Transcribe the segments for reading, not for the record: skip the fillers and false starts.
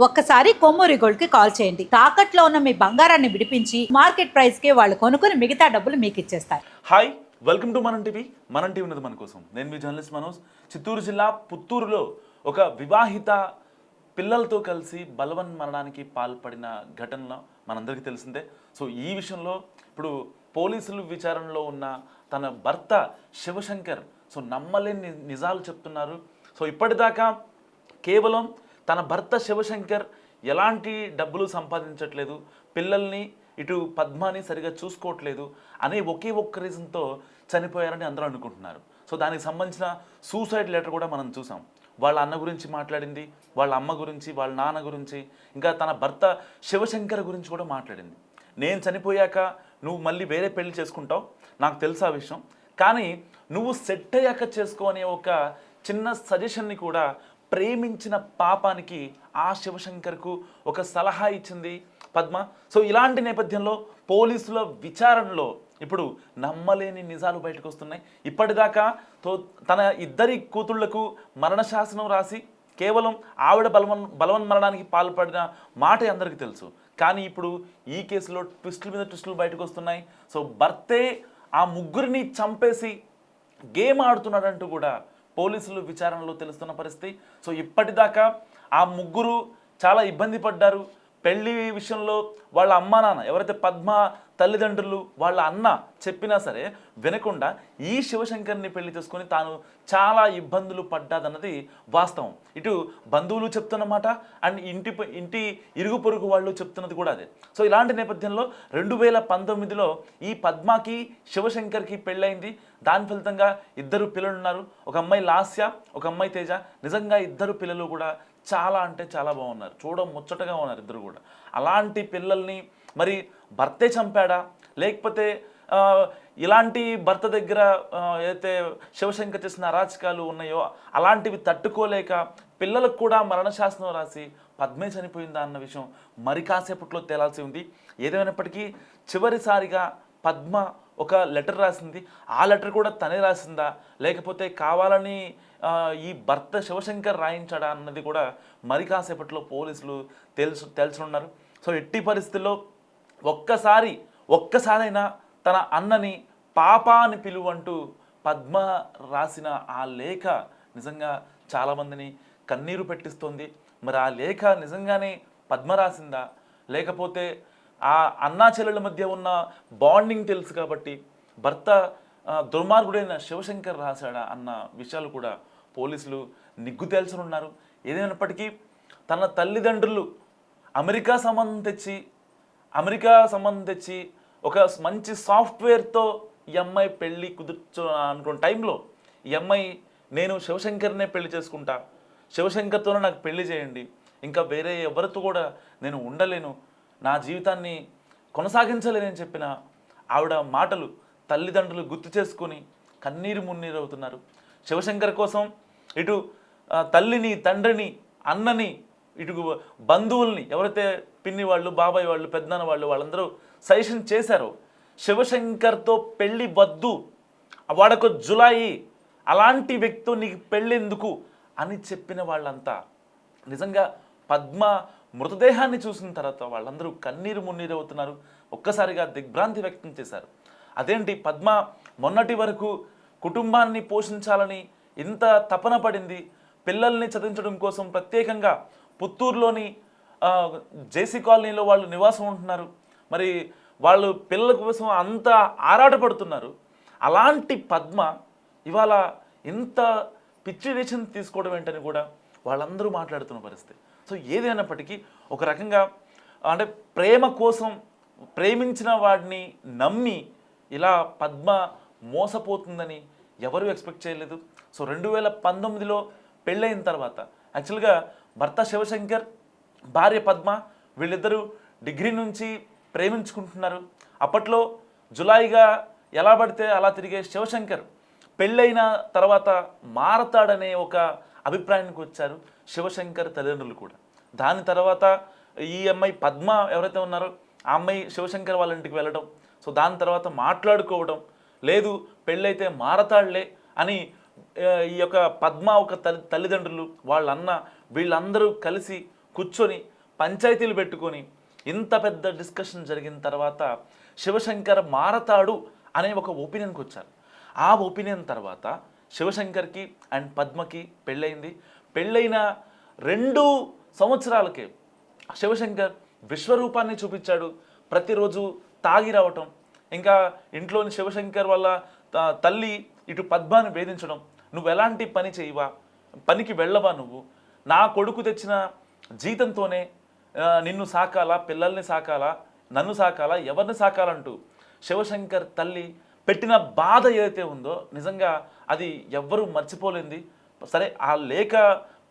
ఒక్కసారి కొమ్మూరి గోల్డ్ కి కాల్ చేయండి. తాకట్లో ఉన్న మీ బంగారాన్ని విడిపించి మార్కెట్ ప్రైస్ కి వాళ్ళు కొనుక్కుని మిగతా డబ్బులు మీకు ఇచ్చేస్తారు. హాయ్, వెల్కమ్ టు మనం టీవీ. మనం టీవీ ఉన్నది మన కోసం. నేను మీ జర్నలిస్ట్ మనోజ్. చిత్తూరు జిల్లా పుత్తూరులో ఒక వివాహిత పిల్లలతో కలిసి బలవన్మరణానికి పాల్పడిన ఘటన మనందరికీ తెలిసిందే. సో ఈ విషయంలో ఇప్పుడు పోలీసులు విచారణలో ఉన్న తన భర్త శివశంకర్ నమ్మలేని నిజాలు చెప్తున్నారు. సో ఇప్పటిదాకా కేవలం తన భర్త శివశంకర్ ఎలాంటి డబ్బులు సంపాదించట్లేదు, పిల్లల్ని ఇటు పద్మాని సరిగా చూసుకోవట్లేదు అనే ఒకే ఒక్క రీజన్తో చనిపోయారని అందరూ అనుకుంటున్నారు. సో దానికి సంబంధించిన సూసైడ్ లెటర్ కూడా మనం చూసాం. వాళ్ళ అన్న గురించి మాట్లాడింది, వాళ్ళ అమ్మ గురించి, వాళ్ళ నాన్న గురించి, ఇంకా తన భర్త శివశంకర్ గురించి కూడా మాట్లాడింది. నేను చనిపోయాక నువ్వు మళ్ళీ వేరే పెళ్లి చేసుకుంటావు, నాకు తెలుసు ఆ విషయం, కానీ నువ్వు సెట్ అయ్యాక చేసుకో అనే ఒక చిన్న సజెషన్ని కూడా ప్రేమించిన పాపానికి ఆ శివశంకర్కు ఒక సలహా ఇచ్చింది పద్మ. సో ఇలాంటి నేపథ్యంలో పోలీసుల విచారణలో ఇప్పుడు నమ్మలేని నిజాలు బయటకు వస్తున్నాయి. ఇప్పటిదాకా తన ఇద్దరి కూతుళ్లకు మరణశాసనం రాసి కేవలం ఆవిడ బలవన్మరణానికి పాల్పడిన మాట అందరికీ తెలుసు. కానీ ఇప్పుడు ఈ కేసులో ట్విస్టుల మీద ట్విస్టులు బయటకు వస్తున్నాయి. సో భర్తే ఆ ముగ్గురిని చంపేసి గేమ్ ఆడుతున్నాడంటూ కూడా పోలీసులు విచారణలో తెలుస్తున్న పరిస్థితి. సో ఇప్పటిదాకా ఆ ముగ్గురు చాలా ఇబ్బంది పడ్డారు. పెళ్లి విషయంలో వాళ్ళ అమ్మా నాన్న ఎవరైతే పద్మ తల్లిదండ్రులు వాళ్ళ అన్న చెప్పినా సరే వినకుండా ఈ శివశంకర్ని పెళ్లి చేసుకొని తాను చాలా ఇబ్బందులు పడ్డాదన్నది వాస్తవం. ఇటు బంధువులు చెప్తున్నమాట అండ్ ఇంటి ఇరుగు పొరుగు వాళ్ళు చెప్తున్నది కూడా అదే. సో ఇలాంటి నేపథ్యంలో 2019లో ఈ పద్మకి శివశంకర్కి పెళ్ళయింది. దాని ఫలితంగా ఇద్దరు పిల్లలు ఉన్నారు. ఒక అమ్మాయి లాస్య, ఒక అమ్మాయి తేజ. నిజంగా ఇద్దరు పిల్లలు కూడా చాలా అంటే చాలా బాగున్నారు, చూడ ముచ్చటగా ఉన్నారు ఇద్దరు కూడా. అలాంటి పిల్లల్ని మరి భర్తే చంపాడా, లేకపోతే ఇలాంటి భర్త దగ్గర ఏదైతే శివశంకర్ చేసిన అరాచకాలు ఉన్నాయో అలాంటివి తట్టుకోలేక పిల్లలకు కూడా మరణశాసనం రాసి పద్మే చనిపోయిందా అన్న విషయం మరి కాసేపట్లో తేలాల్సి ఉంది. ఏదేమైనప్పటికీ చివరిసారిగా పద్మ ఒక లెటర్ రాసింది. ఆ లెటర్ కూడా తనే రాసిందా, లేకపోతే కావాలని ఈ భర్త శివశంకర్ రాయించాడా అన్నది కూడా మరి కాసేపట్లో పోలీసులు తెలుసున్నారు. సో ఎట్టి పరిస్థితుల్లో ఒక్కసారైనా తన అన్నని పాపా అని పిలువంటూ పద్మ రాసిన ఆ లేఖ నిజంగా చాలామందిని కన్నీరు పెట్టిస్తోంది. మరి ఆ లేఖ నిజంగానే పద్మ రాసిందా, లేకపోతే ఆ అన్నా చెల్లెల మధ్య ఉన్న బాండింగ్ తెలుసు కాబట్టి భర్త దుర్మార్గుడైన శివశంకర్ రాశాడా అన్న విషయాలు కూడా పోలీసులు నిగ్గు తేల్చనున్నారు. ఏదైనప్పటికీ తన తల్లిదండ్రులు అమెరికా సంబంధం తెచ్చి ఒక మంచి సాఫ్ట్వేర్తో ఈ అమ్మాయి పెళ్ళి కుదుర్చు అనుకున్న టైంలో ఈ అమ్మాయి నేను శివశంకర్నే పెళ్లి చేసుకుంటా, శివశంకర్తోనే నాకు పెళ్లి చేయండి, ఇంకా వేరే ఎవరితో కూడా నేను ఉండలేను, నా జీవితాన్ని కొనసాగించలేనని చెప్పిన ఆవిడ మాటలు తల్లిదండ్రులు గుర్తు చేసుకొని కన్నీరు మున్నీరు అవుతున్నారు. శివశంకర్ కోసం ఇటు తల్లిని, తండ్రిని, అన్నని, ఇటు బంధువుల్ని, ఎవరైతే పిన్ని వాళ్ళు, బాబాయ్ వాళ్ళు, పెద్దనాన్న వాళ్ళందరూ సజెషన్ చేశారో శివశంకర్తో పెళ్ళి వద్దు, వాడొక జులాయి, అలాంటి వ్యక్తితో నీకు పెళ్ళెందుకు అని చెప్పిన వాళ్ళంతా నిజంగా పద్మ మృతదేహాన్ని చూసిన తర్వాత వాళ్ళందరూ కన్నీరు మున్నీరు అవుతున్నారు. ఒక్కసారిగా దిగ్భ్రాంతి వ్యక్తం చేశారు. అదేంటి పద్మ మొన్నటి వరకు కుటుంబాన్ని పోషించాలని ఇంత తపన పడింది, పిల్లల్ని చదివించడం కోసం ప్రత్యేకంగా పుత్తూరులోని జేసీ కాలనీలో వాళ్ళు నివాసం ఉంటున్నారు, మరి వాళ్ళు పిల్లల కోసం అంత ఆరాటపడుతున్నారు. అలాంటి పద్మ ఇవాళ ఇంత పిచ్చి డెసిషన్ తీసుకోవడం ఏంటని కూడా వాళ్ళందరూ మాట్లాడుతున్న పరిస్థితి. సో ఏదైనప్పటికీ ఒక రకంగా అంటే ప్రేమ కోసం ప్రేమించిన వాడిని నమ్మి ఇలా పద్మ మోసపోతుందని ఎవరు ఎక్స్పెక్ట్ చేయలేదు. సో 2019లో పెళ్ళైన తర్వాత యాక్చువల్గా భర్త శివశంకర్, భార్య పద్మ వీళ్ళిద్దరూ డిగ్రీ నుంచి ప్రేమించుకుంటున్నారు. అప్పట్లో జులాయిగా ఎలా పడితే అలా తిరిగే శివశంకర్ పెళ్ళైన తర్వాత మారతాడనే ఒక అభిప్రాయానికి వచ్చారు శివశంకర్ తల్లిదండ్రులు కూడా. దాని తర్వాత ఈ అమ్మాయి పద్మ ఎవరైతే ఉన్నారో ఆ అమ్మాయి శివశంకర్ వాళ్ళ ఇంటికి వెళ్ళడం, సో దాని తర్వాత మాట్లాడుకోవడం, లేదు పెళ్ళైతే మారతాడులే అని ఈ యొక్క పద్మ ఒక తల్లిదండ్రులు, వాళ్ళ అన్న, వీళ్ళందరూ కలిసి కూర్చొని పంచాయతీలు పెట్టుకొని ఇంత పెద్ద డిస్కషన్ జరిగిన తర్వాత శివశంకర్ మారతాడు అనే ఒక ఒపీనియన్కి వచ్చారు. ఆ ఒపీనియన్ తర్వాత శివశంకర్కి అండ్ పద్మకి పెళ్ళయింది. పెళ్ళైన 2 సంవత్సరాలకే శివశంకర్ విశ్వరూపాన్ని చూపించాడు. ప్రతిరోజు తాగి రావటం, ఇంకా ఇంట్లోని శివశంకర్ వల్ల తల్లి ఇటు పద్మాని వేధించడం, నువ్వు ఎలాంటి పని చేయవా, పనికి వెళ్ళవా, నువ్వు నా కొడుకు తెచ్చిన జీతంతోనే నిన్ను సాకాలా, పిల్లల్ని సాకాలా, నన్ను సాకాలా, ఎవరిని సాకాలంటూ శివశంకర్ తల్లి పెట్టిన బాధ ఏదైతే ఉందో నిజంగా అది ఎవ్వరూ మర్చిపోలేంది. సరే ఆ లేఖ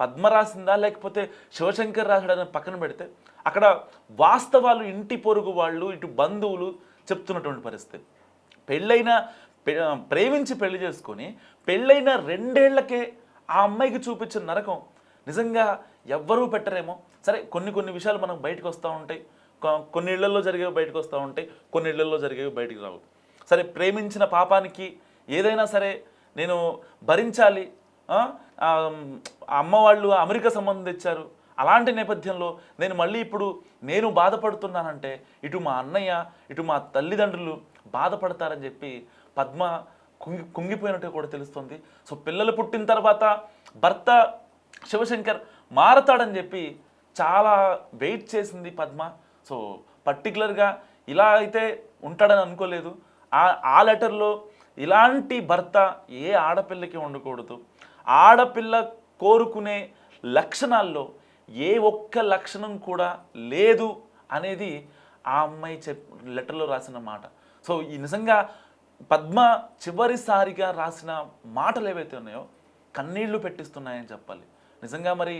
పద్మ రాసిందా లేకపోతే శివశంకర్ రాశాడని పక్కన పెడితే అక్కడ వాస్తవాలు ఇంటి పొరుగు వాళ్ళు ఇటు బంధువులు చెప్తున్నటువంటి పరిస్థితి. ప్రేమించి పెళ్లి చేసుకొని పెళ్ళైన 2 ఏళ్లకే ఆ అమ్మాయికి చూపించిన నరకం నిజంగా ఎవ్వరూ పెట్టరేమో. సరే కొన్ని విషయాలు మనకు బయటకు వస్తూ ఉంటాయి, కొన్ని ఇళ్లలో జరిగేవి బయటకు వస్తూ ఉంటాయి, కొన్ని ఇళ్లలో జరిగేవి బయటకు రావు. సరే ప్రేమించిన పాపానికి ఏదైనా సరే నేను భరించాలి. అమ్మ వాళ్ళు అమెరికా సంబంధం తెచ్చారు, అలాంటి నేపథ్యంలో నేను మళ్ళీ ఇప్పుడు నేను బాధపడుతున్నానంటే ఇటు మా అన్నయ్య ఇటు మా తల్లిదండ్రులు బాధపడతారని చెప్పి పద్మ కుంగిపోయినట్టు కూడా తెలుస్తుంది. సో పిల్లలు పుట్టిన తర్వాత భర్త శివశంకర్ మారతాడని చెప్పి చాలా వెయిట్ చేసింది పద్మ. సో పర్టికులర్గా ఇలా అయితే ఉంటాడని అనుకోలేదు. ఆ లెటర్లో ఇలాంటి భర్త ఏ ఆడపిల్లకి ఉండకూడదు, ఆడపిల్ల కోరుకునే లక్షణాల్లో ఏ ఒక్క లక్షణం కూడా లేదు అనేది ఆ అమ్మాయి లెటర్లో రాసిన మాట. సో ఈ నిజంగా పద్మ చివరిసారిగా రాసిన మాటలు ఏవైతే ఉన్నాయో కన్నీళ్లు పెట్టిస్తున్నాయని చెప్పాలి. నిజంగా మరి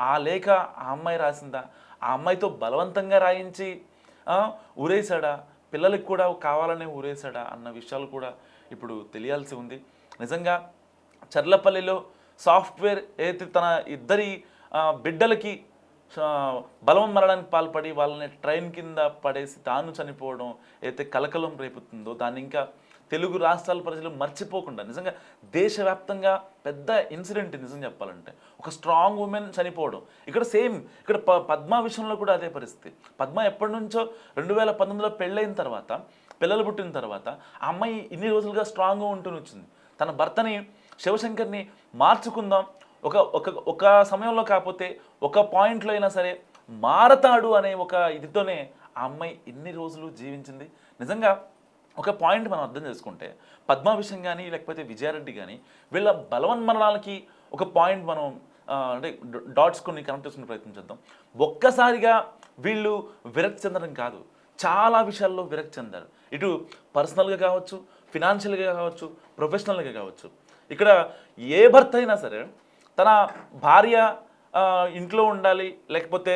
ఆ లేఖ ఆ అమ్మాయి రాసిందా, ఆ అమ్మాయితో బలవంతంగా రాయించి ఊరేసాడా, పిల్లలకి కూడా కావాలనే ఊరేసాడా అన్న విషయాలు కూడా ఇప్పుడు తెలియాల్సి ఉంది. నిజంగా చర్లపల్లిలో సాఫ్ట్వేర్ ఏదైతే తన ఇద్దరి బిడ్డలకి బలవం మరణానికి పాల్పడి వాళ్ళని ట్రైన్ కింద పడేసి తాను చనిపోవడం అయితే కలకలం రేపుతుందో దాన్ని ఇంకా తెలుగు రాష్ట్రాల ప్రజలు మర్చిపోకుండా నిజంగా దేశవ్యాప్తంగా పెద్ద ఇన్సిడెంట్ నిజం చెప్పాలంటే ఒక స్ట్రాంగ్ ఉమెన్ చనిపోవడం. ఇక్కడ సేమ్ ఇక్కడ పద్మ విషయంలో కూడా అదే పరిస్థితి. పద్మ ఎప్పటి నుంచో 2019లో పెళ్ళైన తర్వాత పిల్లలు పుట్టిన తర్వాత ఆ అమ్మాయి ఇన్ని రోజులుగా స్ట్రాంగ్గా ఉంటూ వచ్చింది. తన భర్తని శివశంకర్ని మార్చుకుందాం, ఒక సమయంలో కాకపోతే ఒక పాయింట్లో అయినా సరే మారతాడు అనే ఒక ఇదితోనే ఆ అమ్మాయి ఇన్ని రోజులు జీవించింది. నిజంగా ఒక పాయింట్ మనం అర్థం చేసుకుంటే పద్మ విషయం కానీ లేకపోతే విజయారెడ్డి కానీ వీళ్ళ బలవన్మరణాలకి ఒక పాయింట్ మనం అంటే డాట్స్ కొన్ని కనెక్ట్ చేసుకునే ప్రయత్నం చేద్దాం. ఒక్కసారిగా వీళ్ళు విరక్తి చెందడం కాదు, చాలా విషయాల్లో విరక్తి చెందారు. ఇటు పర్సనల్గా కావచ్చు, ఫినాన్షియల్గా కావచ్చు, ప్రొఫెషనల్గా కావచ్చు. ఇక్కడ ఏ భర్త అయినా సరే తన భార్య ఇంట్లో ఉండాలి, లేకపోతే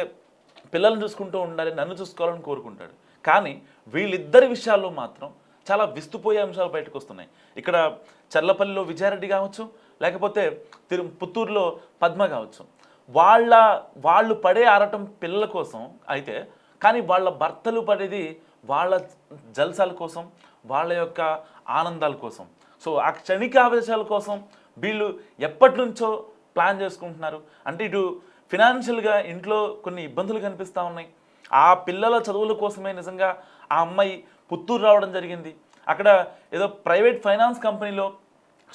పిల్లల్ని చూసుకుంటూ ఉండాలి, నన్ను చూసుకోవాలని కోరుకుంటాడు. కానీ వీళ్ళిద్దరి విషయాల్లో మాత్రం చాలా విస్తుపోయే అంశాలు బయటకు వస్తున్నాయి. ఇక్కడ చర్లపల్లిలో విజయారెడ్డి కావచ్చు, లేకపోతే పుత్తూరులో పద్మ కావచ్చు. వాళ్ళు పడే ఆరటం పిల్లల కోసం అయితే, కానీ వాళ్ళ భర్తలు పడేది వాళ్ళ జల్సాల కోసం, వాళ్ళ యొక్క ఆనందాల కోసం. సో ఆ క్షణిక ఆవేశాల కోసం వీళ్ళు ఎప్పటి నుంచో ప్లాన్ చేసుకుంటున్నారు. అంటే ఇటు ఫినాన్షియల్గా ఇంట్లో కొన్ని ఇబ్బందులు కనిపిస్తూ ఉన్నాయి. ఆ పిల్లల చదువుల కోసమే నిజంగా ఆ అమ్మాయి పుత్తూరు రావడం జరిగింది. అక్కడ ఏదో ప్రైవేట్ ఫైనాన్స్ కంపెనీలో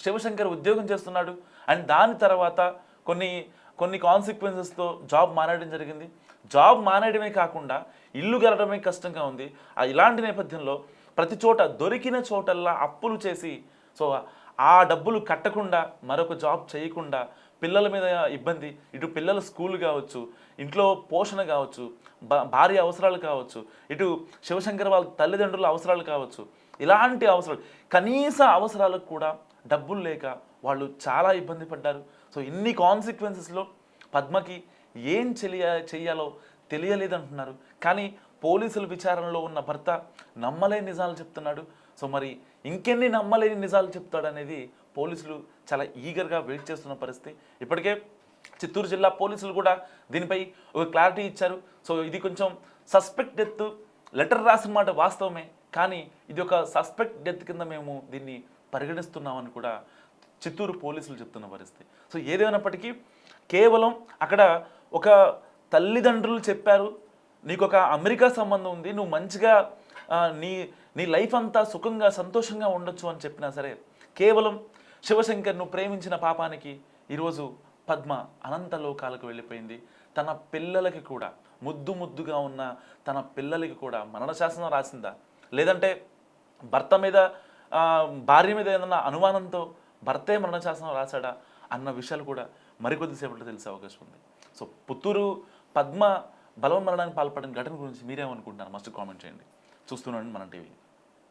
శివశంకర్ ఉద్యోగం చేస్తున్నాడు. అండ్ దాని తర్వాత కొన్ని కాన్సిక్వెన్సెస్తో జాబ్ మానేయడం జరిగింది. జాబ్ మానేయడమే కాకుండా ఇల్లు గెలడమే కష్టంగా ఉంది. ఇలాంటి నేపథ్యంలో ప్రతి చోట దొరికిన చోటల్లా అప్పులు చేసి సో ఆ డబ్బులు కట్టకుండా మరొక జాబ్ చేయకుండా పిల్లల మీద ఇబ్బంది, ఇటు పిల్లల స్కూల్ కావచ్చు, ఇంట్లో పోషణ కావచ్చు, భార్య అవసరాలు కావచ్చు, ఇటు శివశంకర్ వాళ్ళ తల్లిదండ్రుల అవసరాలు కావచ్చు, ఇలాంటి అవసరాలు కనీస అవసరాలకు కూడా డబ్బులు లేక వాళ్ళు చాలా ఇబ్బంది పడ్డారు. సో ఇన్ని కాన్సిక్వెన్సెస్లో పద్మకి ఏం చెయ్యాలో తెలియలేదంటున్నారు. కానీ పోలీసుల విచారణలో ఉన్న భర్త నమ్మలేని నిజాలు చెప్తున్నాడు. సో మరి ఇంకెన్ని నమ్మలేని నిజాలు చెప్తాడనేది పోలీసులు చాలా ఈగర్గా వెయిట్ చేస్తున్న పరిస్థితి. ఇప్పటికే చిత్తూరు జిల్లా పోలీసులు కూడా దీనిపై ఒక క్లారిటీ ఇచ్చారు. సో ఇది కొంచెం సస్పెక్ట్ డెత్, లెటర్ రాసిన మాట వాస్తవమే, కానీ ఇది ఒక సస్పెక్ట్ డెత్ కింద మేము దీన్ని పరిగణిస్తున్నామని కూడా చిత్తూరు పోలీసులు చెప్తున్న పరిస్థితి. సో ఏదేమైనప్పటికీ కేవలం అక్కడ ఒక తల్లిదండ్రులు చెప్పారు నీకు ఒక అమెరికా సంబంధం ఉంది, నువ్వు మంచిగా నీ నీ లైఫ్ అంతా సుఖంగా సంతోషంగా ఉండొచ్చు అని చెప్పినా సరే, కేవలం శివశంకర్ నువ్వు ప్రేమించిన పాపానికి ఈరోజు పద్మ అనంత లోకాలకు వెళ్ళిపోయింది. తన పిల్లలకి కూడా, ముద్దు ముద్దుగా ఉన్న తన పిల్లలకి కూడా మరణ శాసనం రాసిందా, లేదంటే భర్త మీద భార్య మీద ఏదన్నా అనుమానంతో భర్తే మరణ శాసనం రాశాడా అన్న విషయాలు కూడా మరికొద్దిసేపట్లో తెలిసే అవకాశం ఉంది. సో పుత్తూరు పద్మ బలవన్మరణానికి పాల్పడిన ఘటన గురించి మీరేమనుకుంటున్నారు? మస్ట్ కామెంట్ చేయండి. చూస్తున్నాను మన టీవీ.